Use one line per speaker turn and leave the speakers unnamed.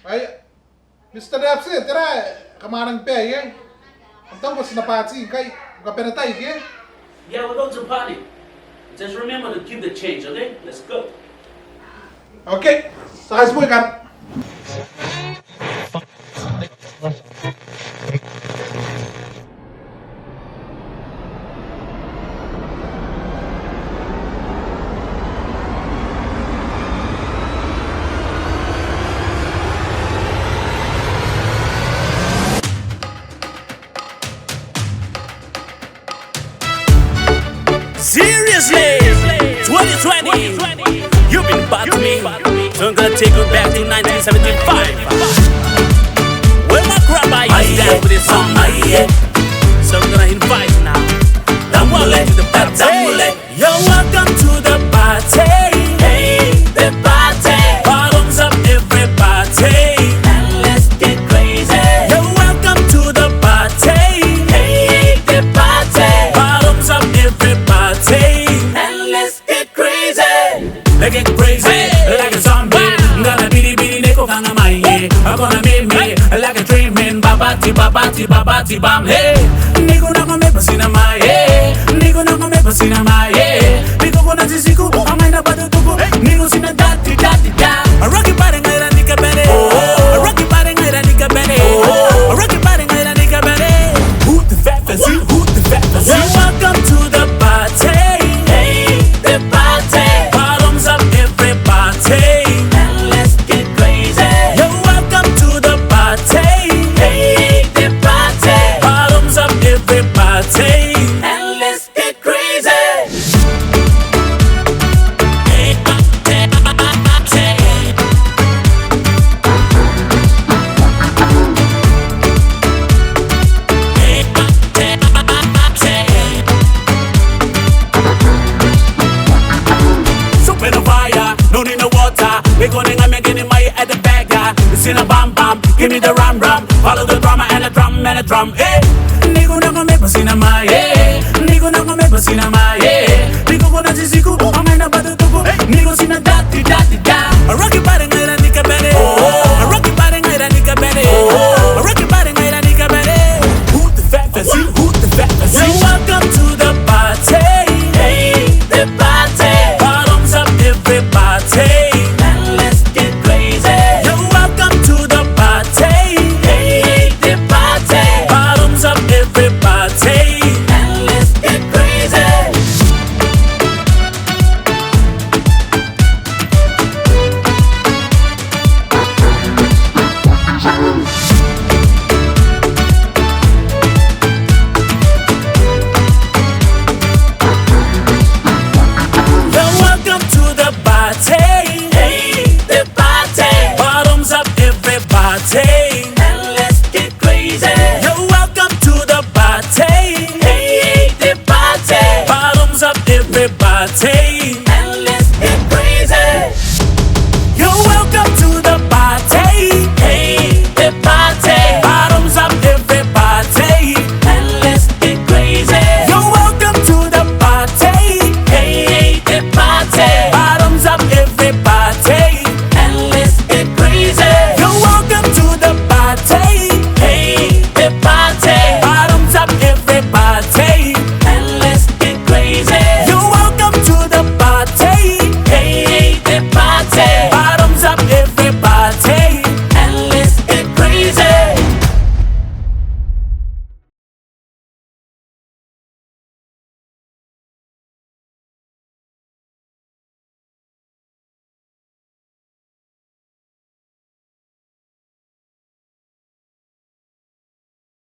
Ay, Mr. Nabzy, tara, kamarang pe, eh. Ang tawag sa napatsi, kay, kapenatay, eh.
Yeah, we're going to party. Just remember to keep the change, okay? Let's go.
Okay, sakay sa kan.
Seriously, 2020, you've been bad to me, so I'm gonna take you back to 1975. Where my grandma used to dance with this song, so I'm gonna invite you now. Welcome to the party. You're welcome to the party. Hey, the party. Bottoms up, everybody, and let's get crazy. You're welcome to the party. Hey, the party. Bottoms up, everybody, and let's get crazy. Let's get crazy, like a zombie. Gonna bitty neko kanga mai. I'm gonna make me like a dream man. Babati babati bam. Hey, neko na kome pasina mai. Nigo na kome pasina mai. Nigo kona zisiku, amai na bado tuku. Nigo sina dati da. A rocky body ngaira nika bene. A rocky body ngaira nika bene. A rocky body ngaira nika bene. Who the fat fancy? Who the fat fancy? You're welcome to the party. Hey, the party. Bottoms up, everybody, and let's get crazy. You're welcome to the party. Hey, the party. Bottoms up, everybody, and let's get crazy. Hey, soup in the fire, no need no water. We gonna make it my at the back, yeah. It's in a bam, give me the ram. Follow the drama and the drum. Hey, nigo na kome pasina mai. Nigo na kome pasina mai.